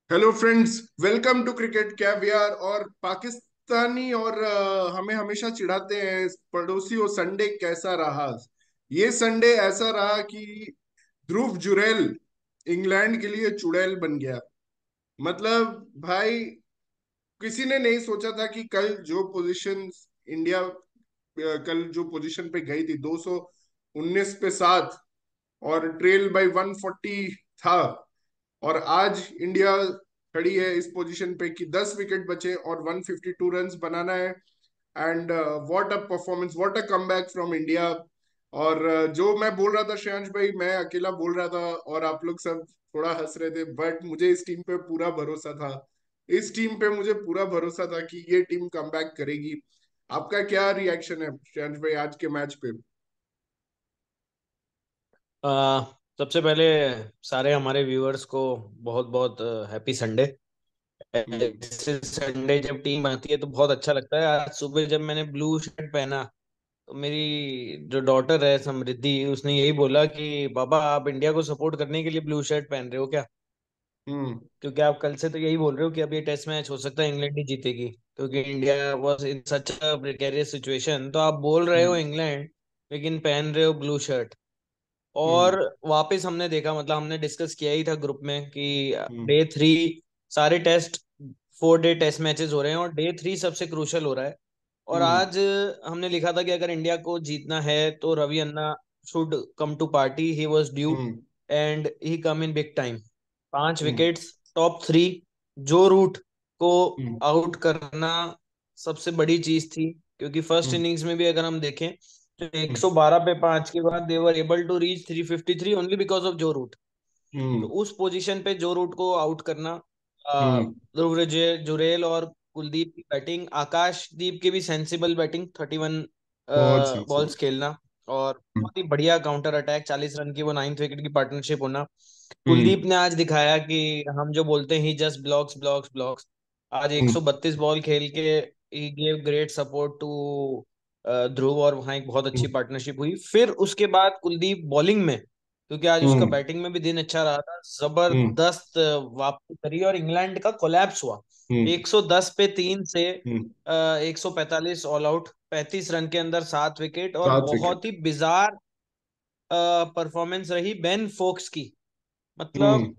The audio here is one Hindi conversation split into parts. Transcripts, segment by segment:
Hello friends, welcome to cricket caviar. और पाकिस्तानी और हमें हमेशा चिढ़ाते हैं पड़ोसियों, संडे कैसा रहा। ये संडे ऐसा रहा कि ध्रुव जुरैल इंग्लैंड के लिए चुड़ैल बन गया। मतलब भाई, किसी ने नहीं सोचा था कि कल जो पोजीशन इंडिया कल जो पोजीशन पे गई थी 219 पे 7 और ट्रेल बाय 140 था, और आज इंडिया खड़ी है इस पोजीशन पे कि 10 विकेट बचे और 152 रन्स बनाना है। And what a performance, what a comeback from India. और जो मैं बोल रहा था श्रेयांश भाई, मैं अकेला बोल रहा था और आप लोग सब थोड़ा हंस रहे थे, बट मुझे इस टीम पे पूरा भरोसा था। इस टीम पे मुझे पूरा भरोसा था कि ये टीम कमबैक करेगी। आपका क्या रिएक्शन है श्रेयांश भाई आज के मैच पे? आ, सबसे पहले सारे हमारे व्यूअर्स को बहुत बहुत हैप्पी संडे। हम्म। ऐसे संडे जब टीम आती है तो बहुत अच्छा लगता है। आज सुबह जब मैंने ब्लू शर्ट पहना तो मेरी जो डॉटर है समृद्धि, उसने यही बोला कि पापा आप इंडिया को सपोर्ट करने के लिए ब्लू शर्ट पहन रहे हो क्या? हम्म। क्योंकि आप कल से तो यही बोल रहे हो कि अब ये टेस्ट मैच हो सकता है इंग्लैंड ही जीतेगी, क्योंकि India was in such a precarious situation. तो आप बोल रहे हो हम्म। इंग्लैंड, लेकिन पहन रहे हो ब्लू शर्ट। और हम्म। वापस हमने देखा, मतलब हमने डिस्कस किया ही था ग्रुप में कि हम्म। डे थ्री सारे टेस्ट, 4 डे टेस्ट मैचेस हो रहे हैं और डे थ्री सबसे क्रूशल हो रहा है। और हम्म। आज हमने लिखा था कि अगर इंडिया को जीतना है तो Ravi Anna should come to party, he was due hmm. And he come in big time. 5 wickets, top 3, Joe root को हम्म। आउट करना सबसे बड़ी चीज थी। क्योंकि फर्स्ट हम्म। इनिंग्स में भी अगर हम देखें तो हम्म। 112 पे 5 के बाद they were able to reach 353 only because of Joe Root. तो हम्म। उस पोजीशन पे जो रूट को आउट करना, हम्म। ध्रुव जुरेल और कुलदीप की बैटिंग, आकाशदीप की भी सेंसिबल बैटिंग, 31 बहुत सही बॉल्स सही। खेलना और हम्म। बहुत ही बढ़िया काउंटर अटैक, 40 रन की वो 9th विकेट की पार्टनरशिप होना। हम्म। कुलदीप ने आज दिखाया कि हम जो बोलते हैं he just blocks blocks blocks, आज हम्म। 132 बॉल खेल के he gave great support to Dhruv, और वहां एक बहुत अच्छी पार्टनरशिप हुई। फिर उसके बाद कुलदीप बॉलिंग में, क्योंकि आज उसका हम्म। बैटिंग में भी दिन अच्छा रहा था, हम्म। जबरदस्त वापसी करी और इंग्लैंड का कोलैप्स हुआ। हम्म। 110 पे 3 से हम्म। 145 ऑल आउट, 35 रन के अंदर 7 विकेट, और 7 विकेट। बहुत ही बिजार परफॉर्मेंस रही बेन फोक्स की। मतलब हम्म।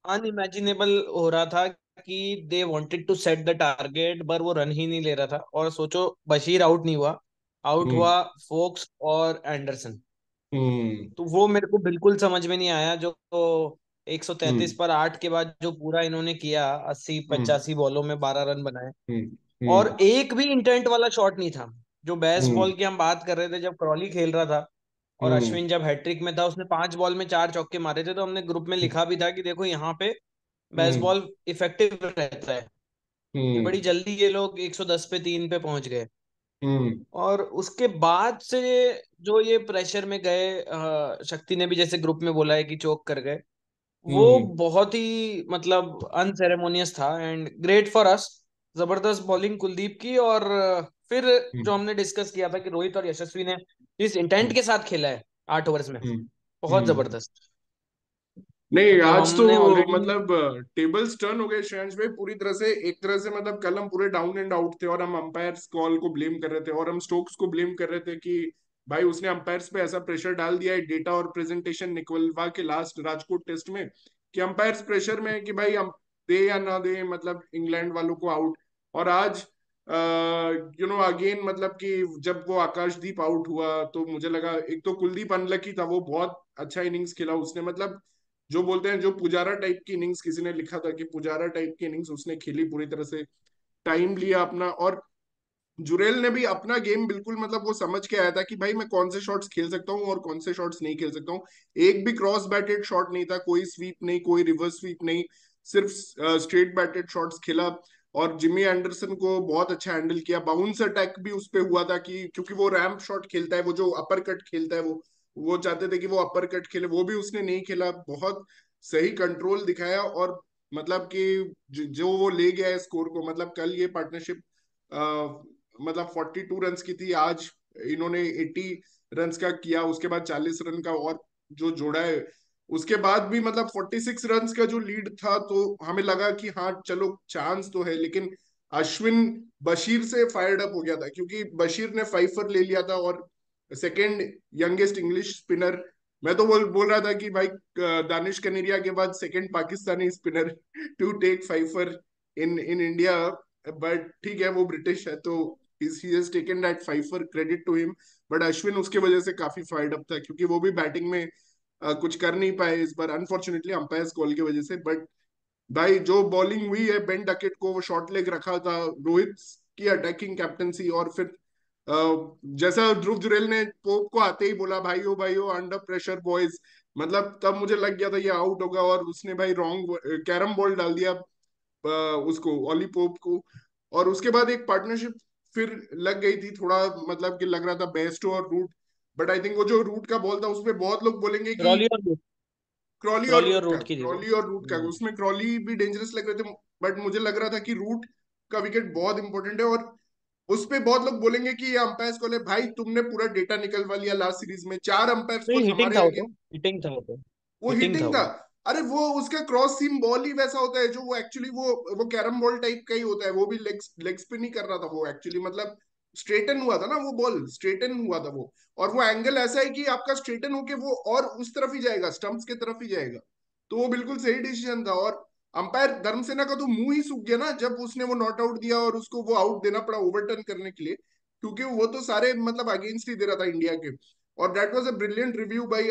अनइमेजिनेबल हो रहा था कि they wanted to set the target, पर वो रन ही नहीं ले रहा था। और सोचो, बशीर आउट नहीं हुआ, आउट हम्म। हुआ फोक्स और एंडरसन। हम्म। तो वो मेरे को बिल्कुल समझ में नहीं आया, जो 133 हम्म। पर 8 के बाद जो पूरा इन्होंने किया, 80 हम्म। 85 बॉलों में 12 रन बनाए। हम्म। और हम्म। एक भी इंटेंट वाला शॉट नहीं था। जो बेस्ट हम्म। बॉल की हम बात कर रहे थे, जब क्रॉली खेल रहा था और हम्म। अश्विन जब हैट्रिक में था, उसने 5 बॉल में 4 चौके मारे थे, तो हमने ग्रुप में लिखा भी था कि देखो यहाँ पे बेस्ट हम्म। बॉल इफेक्टिव रहता है, कि हम्म। बड़ी जल्दी ये लोग 110 पे 3 पे पहुंच गए। हम्म। और उसके बाद से जो ये प्रेशर में गए, शक्ति ने भी जैसे ग्रुप में बोला है कि चोक कर गए, वो हम्म। बहुत ही मतलब अनसेरेमोनियस था एंड ग्रेट फॉर अस। जबरदस्त बॉलिंग कुलदीप की। और फिर जो हमने डिस्कस किया था कि रोहित और यशस्वी ने जिस इंटेंट के साथ खेला है 8 ओवर्स में, हम्म। बहुत हम्म। जबरदस्त। नहीं, मतलब आज तो हमने ऑलरेडी। मतलब टेबल्स टर्न हो गए श्रेयांश भाई पूरी तरह से। एक तरह से मतलब कल हम पूरे डाउन एंड आउट थे और हम अंपायर्स कॉल को ब्लेम कर रहे थे और हम स्टोक्स को ब्लेम कर रहे थे कि भाई उसने अंपायर्स पे ऐसा प्रेशर डाल दिया है, डेटा और प्रेजेंटेशन निकलवा के लास्ट राजकोट टेस्ट में, कि अंपायर्स प्रेशर में है कि भाई हम दे या ना दे मतलब इंग्लैंड वालों को आउट। और आज अगेन मतलब कि जब वो आकाशदीप आउट हुआ तो मुझे लगा, एक तो कुलदीप अनलकी था, वो बहुत अच्छा इनिंग्स खेला उसने। मतलब जो बोलते हैं जो पुजारा टाइप की इनिंग्स, किसी ने लिखा था कि पुजारा टाइप की इनिंग्स उसने खेली पूरी तरह से, टाइम लिया अपना। और जुरेल ने भी अपना गेम बिल्कुल मतलब वो समझ के आया था कि भाई मैं कौन से शॉट्स खेल सकता हूँ और कौन से शॉट्स नहीं खेल सकता हूँ। एक भी क्रॉस बैटेड शॉट नहीं था, कोई स्वीप नहीं, कोई रिवर्स स्वीप नहीं, सिर्फ स्ट्रेट बैटेड शॉट्स खेला। और जिमी एंडरसन को बहुत अच्छा हैंडल किया। बाउंस अटैक भी उस पे हुआ था कि क्योंकि वो रैम्प शॉट खेलता है, वो जो अपर कट खेलता है, वो चाहते थे कि वो अपर कट खेले, वो भी उसने नहीं खेला। बहुत सही कंट्रोल दिखाया। और मतलब कि जो वो ले गया है स्कोर को, मतलब कल ये पार्टनरशिप मतलब 42 रन्स की थी, आज इन्होंने 80 रन्स का किया, उसके बाद 40 रन का और जो जोड़ा है। उसके बाद भी मतलब 46 रन्स का जो लीड था, तो हमें लगा कि हाँ चलो चांस तो है, लेकिन अश्विन बशीर से फायर्ड अप हो गया था, क्योंकि बशीर ने 5 ले लिया था, और सेकेंड यंगेस्ट इंग्लिश स्पिनर। मैं तो बोल रहा था कि भाई दानिश कनेरिया के बाद second Pakistani spinner to take 5 in in India. But ठीक है, वो ब्रिटिश है तो he has taken that 5, credit to him. But Ashwin उसके वजह से काफी फायर्ड अप था, क्योंकि वो भी बैटिंग में कुछ कर नहीं पाए इस बार, अनफॉर्चुनेटली अंपायर्स कॉल की वजह से। बट भाई जो बॉलिंग हुई है, बेन डकेट को वो शॉर्ट लेग रखा था, रोहित की अटैकिंग कैप्टनसी, और फिर जैसा ध्रुव जुरेल ने पोप को आते ही बोला, भाई हो अंडर प्रेशर बॉयज, मतलब तब मुझे लग गया था ये आउट होगा, और उसने भाई रॉन्ग कैरम बॉल डाल दिया उसको, ऑली पोप को। और उसके बाद एक पार्टनरशिप फिर लग गई थी थोड़ा, मतलब कि लग रहा था बेस्टो और रूट। बट आई थिंक वो जो रूट का बॉल था उसमें बहुत लोग बोलेंगे कि क्रॉली और रूट, क्रॉली और क्रॉली और रूट का, रूट की थी वो। क्रॉली और रूट का, उसमें क्रॉली भी डेंजरस लग रहे थे, बट मुझे लग रहा था कि रूट का विकेट बहुत इंपॉर्टेंट है। और उस पे बहुत लोग बोलेंगे कि ये अंपायर्स कॉल है, भाई तुमने पूरा डेटा निकलवा लिया लास्ट सीरीज में, 4 अंपायर्स नहीं, कॉल हिटिंग हमारे था वो आगे। तो, हिटिंग था वो तो, वो हिटिंग था हिटिंग था। वो। अरे वो उसका क्रॉस सीम बॉल ही वैसा होता है, जो वो एक्चुअली वो कैरम बॉल टाइप का ही होता है, वो भी लेग स्पिन ही कर रहा था वो एक्चुअली, मतलब स्ट्रेटन हुआ था ना वो बॉल, स्ट्रेटन हुआ था वो। और वो एंगल ऐसा है कि आपका स्ट्रेटन होके वो और उस तरफ ही जाएगा, स्टंप्स की तरफ ही जाएगा। तो वो बिल्कुल सही डिसीजन था। और अंपायर धर्मसेना का तो मुंह ही सूख गया ना, जब उसने वो नॉट आउट दिया और उसको वो आउट देना पड़ा ओवरटर्न करने के लिए, क्योंकि वो तो सारे मतलब अगेंस्ट ही दे रहा था इंडिया के। और that was a brilliant review by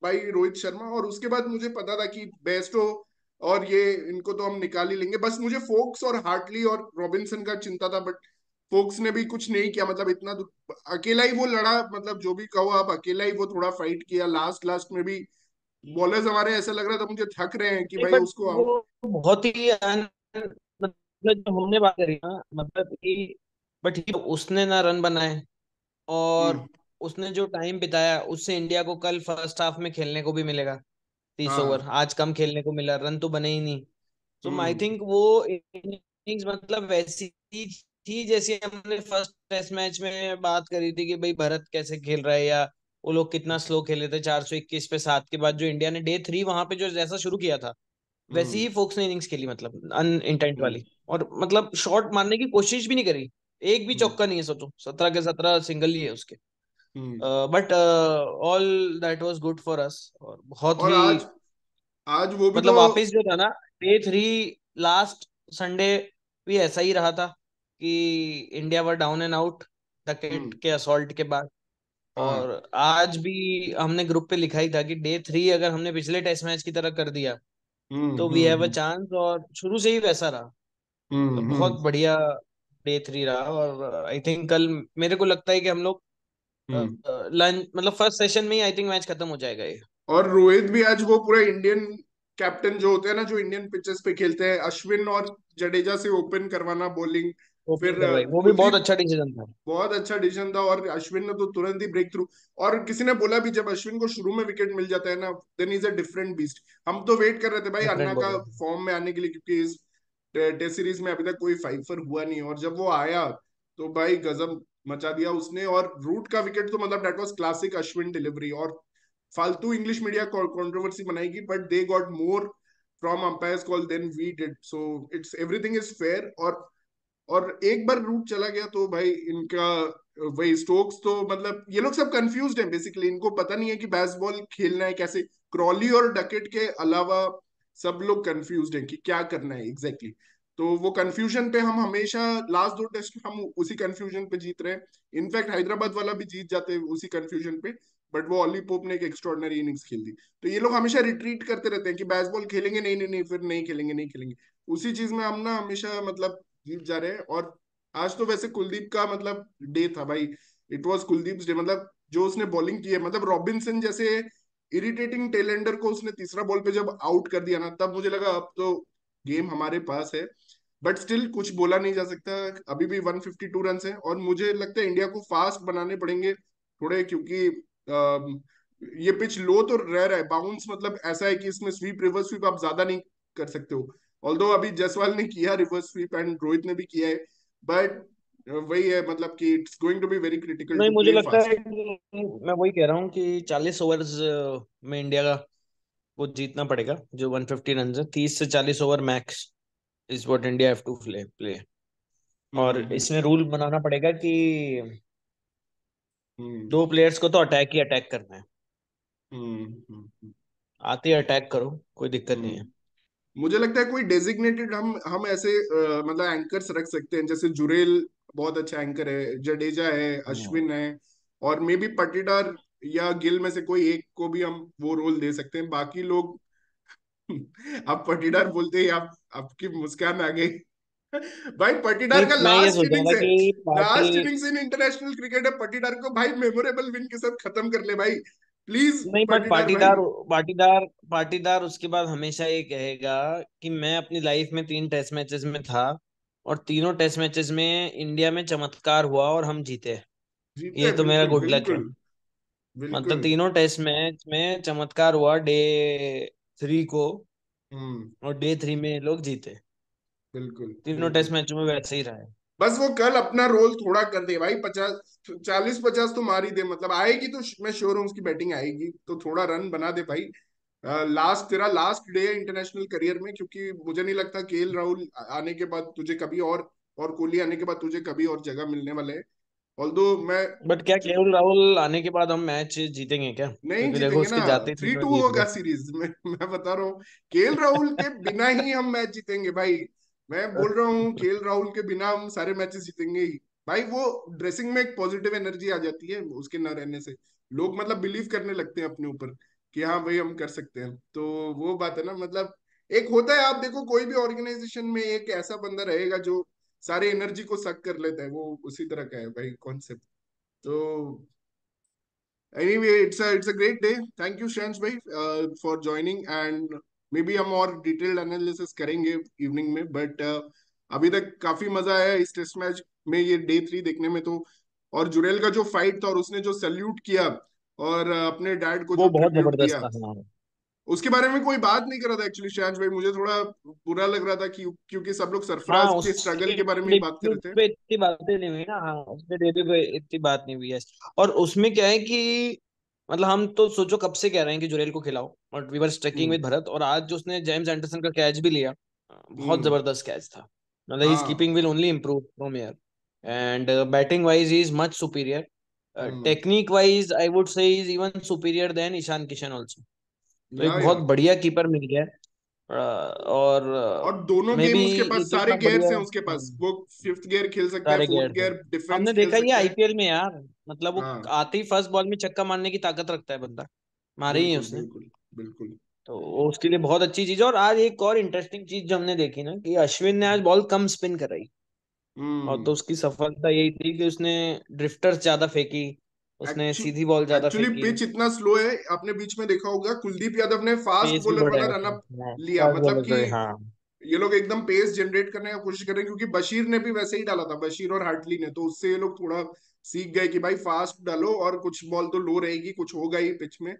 भाई रोहित शर्मा। और उसके बाद मुझे पता था कि बेस्टो और ये इनको तो हम निकाल ही लेंगे, बस मुझे फोक्स और हार्टली और रॉबिन्सन का चिंता था। बट फोक्स ने भी कुछ नहीं किया, मतलब इतना अकेला ही वो लड़ा, मतलब जो भी कहो आप, अकेला ही वो थोड़ा फाइट किया, लास्ट लास्ट में भी बॉलर्स हमारे ऐसा लग रहा था मुझे थक रहे हैं कि नहीं भाई बट उसको वो आउट। बहुत ही मतलब जो हमने बात करी ना, मतलब कि बट उसने ना रन बनाए, हम्म। और उसने जो टाइम बिताया उससे इंडिया को कल फर्स्ट हाफ में खेलने को भी मिलेगा। 30 ओवर हाँ। आज कम खेलने को मिला, रन तो बने ही नहीं। तो आई हम्म। थिंक वो इनिंग्स मतलब वैसी ही थी जैसे हमने फर्स्ट टेस्ट मैच में बात करी थी कि भाई भारत कैसे खेल रहा है, या वो लोग कितना स्लो खेले थे 421 पे 7 के बाद, जो इंडिया ने डे 3 वहां पे जो जैसा शुरू किया था, वैसे हम्म। ही फोक्स ने इनिंग्स खेली, मतलब अन इंटेंट हम्म। वाली। और मतलब शॉट मारने की कोशिश भी नहीं करी, एक भी हम्म। चौका नहीं है, सोचो 17 के 17 सिंगल ही है उसके। Hmm. But all that was good for us, और बहुत और ही आज आज वो भी मतलब तो। वापस जो था ना डे 3 लास्ट संडे भी ऐसा ही रहा था कि India were down and out hmm. Duckett के असॉल्ट के बाद। हाँ। और आज भी हमने ग्रुप पे लिखा ही था कि डे 3 अगर हमने पिछले टेस्ट मैच की तरह कर दिया हम्म। तो we hmm. Have a chance, और शुरू से ही वैसा रहा। मतलब हम्म। बहुत बढ़िया डे 3 रहा। और आई थिंक कल मेरे को लगता है कि हम लोग हम्म। लंच मतलब फर्स्ट सेशन में ही आई थिंक मैच खत्म हो जाएगा ये। और रोहित भी आज वो पूरा इंडियन कैप्टन जो होते हैं ना, जो इंडियन पिचेस पे खेलते हैं, अश्विन और जडेजा से ओपन करवाना बॉलिंग। ओपनिंग फिर करवाई, वो भी बहुत कुलदीप, अच्छा डिसीजन था। बहुत अच्छा डिसीजन था, और अश्विन ने तो तुरंत ही ब्रेक थ्रू। और किसी ने बोला भी, जब अश्विन को शुरू में विकेट मिल जाता है ना, then is a different beast. हम तो वेट कर रहे थे भाई अन्ना डिफरेंट का बॉलर। फॉर्म में आने के लिए, क्योंकि इस टेस्ट सीरीज में अभी तक कोई 5 हुआ नहीं, और जब वो आया तो भाई गजब मचा दिया उसने। और रूट का विकेट तो मतलब that was classic Ashwin delivery. और फालतू इंग्लिश मीडिया कंट्रोवर्सी बनाएगी, but they got more from umpires call than we did, so it's everything is fair. और एक बार रूट चला गया तो भाई इनका वही स्टोक्स तो मतलब ये लोग सब कंफ्यूज्ड हैं बेसिकली, इनको पता नहीं है कि बेसबॉल खेलना है कैसे। क्रॉली और डकेट के अलावा सब लोग कंफ्यूज्ड हैं कि क्या करना है एग्जैक्टली exactly। तो वो कंफ्यूजन पे हम हमेशा, लास्ट 2 टेस्ट हम उसी कंफ्यूजन पे जीत रहे हैं। इनफैक्ट हैदराबाद वाला भी जीत जाते हैं उसी कंफ्यूजन पे, बट वो ऑली पोप ने एक एक्स्ट्रॉर्डनरी इनिंग्स खेल दी। तो ये लोग हमेशा रिट्रीट करते रहते हैं कि बेसबॉल खेलेंगे, नहीं नहीं नहीं, फिर नहीं खेलेंगे, नहीं खेलेंगे। उसी चीज में हम ना हमेशा मतलब जीत जा रहे हैं। और आज तो वैसे कुलदीप का मतलब डे था भाई, इट वाज कुलदीप डे, मतलब जो उसने बॉलिंग की है, मतलब रॉबिन्सन जैसे इरिटेटिंग टेलेंडर को उसने तीसरा बॉल पे जब आउट कर दिया ना, तब मुझे लगा अब तो गेम हमारे पास है। बट स्टिल कुछ बोला नहीं जा सकता, अभी भी 152 रन है, और मुझे लगता है इंडिया को फास्ट बनाने पड़ेंगे थोड़े, क्योंकि ये पिच लो तो रह रहा है, बाउंस मतलब ऐसा है कि इसमें स्वीप रिवर्स स्वीप आप ज्यादा नहीं कर सकते हो। ऑल्दो अभी जायसवाल ने किया रिवर्स स्वीप एंड रोहित ने भी किया है, बट वही है मतलब कि it's going to be very critical नहीं, टू मुझे प्ले लगता है फास्ट। कि मैं वही कह रहा हूँ कि 40 ओवर्स में इंडिया का को जीतना पड़ेगा, जो 150 रन है, 30 से 40 over max is what India have to play. और हम्म इसमें रूल बनाना पड़ेगा कि हम्म दो प्लेयर्स को तो अटैक ही अटैक करना है। हम्म हम्म हम्म आते ही अटैक करो, कोई दिक्कत नहीं है। हम्म। मुझे लगता है कोई डेजिग्नेटेड हम ऐसे मतलब एंकर्स रख सकते हैं, जैसे जुरेल बहुत अच्छा एंकर है, जडेजा है, हम्म। अश्विन है, और मे बी पटीदार या गिल में से कोई एक को भी हम वो रोल दे सकते हैं। बाकी लोग अब पटीदार बोलते ही आप आपकी मुस्कान आ गई। भाई पटीदार नहीं, का मैं ये लास्ट सोच रहा इनिंग्स था है, कि party, last innings in international cricket है, पटीदार को भाई मेमोरेबल विन के साथ खत्म कर ले भाई, प्लीज नहीं बट पटीदार भाई। पाटीदार, पाटीदार पाटीदार उसके बाद हमेशा ये कहेगा कि मैं अपनी लाइफ में 3 टेस्ट मैचेस में था, और तीनों टेस्ट मैचेस में इंडिया में चमत्कार हुआ और हम जीते। जीते ये हैं, तो मेरा बिल्कुल गुड लक है। बिल्कुल मतलब बिल्कुल। तीनों टेस्ट मैच में चमत्कार हुआ डे 3 को, हम्म। और डे 3 में ये लोग जीते। बिल्कुल तीनों बिल्कुल। टेस्ट मैचों में वैसे ही रहा है। बस वो कल अपना रोल थोड़ा कर दे भाई, 50 40 50 तो मार ही दे, मतलब आएगी तो मैं श्योर हूँ उसकी बैटिंग आएगी, तो थोड़ा रन बना दे भाई। लास्ट तेरा लास्ट डे है इंटरनेशनल करियर में, क्योंकि मुझे नहीं लगता केएल राहुल आने के बाद तुझे कभी और कोहली आने के बाद तुझे कभी और जगह मिलने वाले है। ऑल्दो मैं बट क्या केएल राहुल आने के बाद हम मैच जीतेंगे क्या? नहीं क्योंकि देखो जीतेंगे ना, उसके जाते ही 3-2 तीनों जीत होगा गए। सीरीज में। मैं बता रहा हूँ केएल राहुल के बिना ही हम मैच जीतेंगे भाई। मैं बोल रहा हूँ केएल राहुल के बिना हम सारे मैचेस जीतेंगे ही। भाई वो ड्रेसिंग में एक पॉजिटिव एनर्जी आ जाती है उसके ना रहने से, लोग मतलब बिलीव करने लगते हैं अपने ऊपर कि हाँ भाई हम कर सकते हैं, तो वो बात है ना, मतलब एक होता है, आप देखो कोई भी ऑर्गेनाइजेशन में एक ऐसा बंदा रहेगा जो सारे एनर्जी को सक कर लेता है, वो उसी तरह का है भाई कॉन्सेप्ट। तो anyway it's a great day, thank you shuns भाई for joining, and maybe हम और डिटेल्ड एनालिसिस करेंगे इवनिंग में, बट अभी तक काफी मजा आया इस टेस्ट मैच में, ये डे 3 देखने में तो। और जुरेल का जो फाइट था और उसने जो सल्यूट किया और अपने डैड को जो वो बहुत ट्रिब्यूट जबरदस्त दिया, था हमारा। उसके बारे में कोई बात नहीं कर रहा था एक्चुअली शंस भाई, मुझे थोड़ा बुरा लग रहा था कि क्योंकि सब लोग हाँ, सरफराज के स्ट्रगल उसके के बारे में ही बात कर डेब्यू रहे थे। पे इतनी बातें नहीं हुई ना, हाँ उसके डेब्यू पे इतनी बात नहीं हुई है। और उसमें क्या है कि मतलब हम तो सोचो कब से कह रहे हैं कि जुरेल को खिलाओ, but we were striking hmm with Bharat, और आज जो उसने जेम्स एंडरसन का कैच भी लिया, बहुत हम्म। जबरदस्त कैच था। मतलब हिज हाँ। Keeping will only improve from here, and batting wise he is much superior. Hmm. Technique wise I would say is even superior than Ishan Kishan also. तो एक या बहुत बढ़िया कीपर मिल गया है। और और दोनों मे बी गेम उसके ये पास तो सारे इतना गियर्स बढ़िया। हैं उसके पास, वो फिफ्थ गियर खेल सकता है, सारे फोर्थ गियर थे। गियर डिफेंस हमने खेल देखा ये सकता है। आईपीएल में यार, मतलब वो हाँ। आते ही फर्स्ट बॉल में छक्का मारने की ताकत रखता है बंदा। मारे ही है बिल्कुल उसने। बिल्कुल बिल्कुल। तो वो उसके लिए बहुत अच्छी चीज है। और आज एक और इंटरेस्टिंग चीज जो हमने देखी ना, कि अश्विन ने आज बॉल कम स्पिन कराई, और तो हम्म। उसकी सफलता यही थी कि उसने ड्रिफ्टर्स ज्यादा फेंकी, उसने सीधी बॉल ज्यादा एक्चुअली फेंकी। पिच इतना स्लो है, आपने बीच में देखा होगा कुलदीप यादव ने फास्ट पेस भी बॉलर वाला बढ़ाया उसने। रनअप हाँ, लिया, फास्ट मतलब बॉलर कि करे, हाँ। ये लोग एकदम पेस जनरेट करने का कोशिश कर रहे हैं, क्योंकि बशीर ने भी वैसे ही डाला था, बशीर और हार्टली ने, तो उससे ये लोग थोड़ा सीख गए कि भाई फास्ट डालो और कुछ बॉल तो लो रहेगी, कुछ होगा ही पिच में।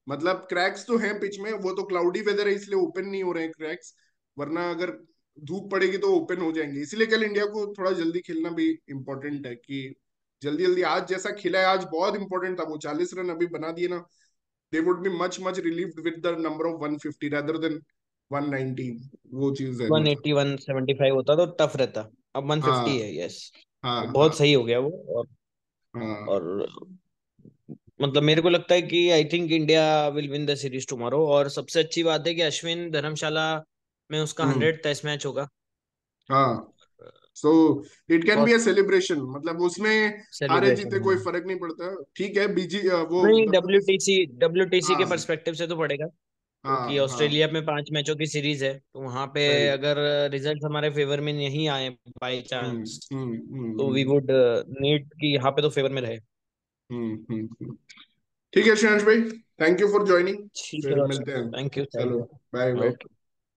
मतलब क्रैक्स तो हैं पिच में, वो तो क्लाउडी वेदर है इसलिए ओपन नहीं हो रहे हैं क्रैक्स, वरना अगर धूप पड़ेगी तो ओपन हो जाएंगे, इसीलिए कल इंडिया को थोड़ा जल्दी खेलना भी इंपॉर्टेंट है, कि जल्दी जल्दी आज जैसा खेला है, आज बहुत इंपॉर्टेंट था, वो 40 रन अभी बना दिए ना, they would be much much relieved with the number of 150 rather than 119, वो चीज है, 180 175 होता तो टफ रहता। अब 150 हाँ है, यस। हाँ तो हाँ बहुत सही हो गया वो। हाँ। और मतलब मेरे को लगता है कि I think India will win the series tomorrow. और सबसे अच्छी बात है कि अश्विन धर्मशाला में उसका हम्म। 100 टेस्ट मैच होगा। हाँ। सो इट कैन बी बहुत अ सेलिब्रेशन, मतलब उसमें हारे सेलिब्रेशन जीते है। कोई फर्क नहीं पड़ता, ठीक है बीजी वो नहीं, मतलब डब्ल्यूटीसी के हाँ परस्पेक्टिव से तो पड़ेगा, क्योंकि हाँ हाँ। ऑस्ट्रेलिया में 5 मैचों की सीरीज है, तो वहां पे राइट। अगर रिजल्ट हमारे फेवर में नहीं आए बाई चांस, तो वी हम्म। वुड नीड कि यहाँ पे तो फेवर में रहे। हम्म। ठीक है श्रेयांश भाई, थैंक यू फॉर ज्वाइनिंग, ठीक है फिर दोस्त, मिलते हैं। थैंक यू, चलो, thank bye you. Bye. Okay.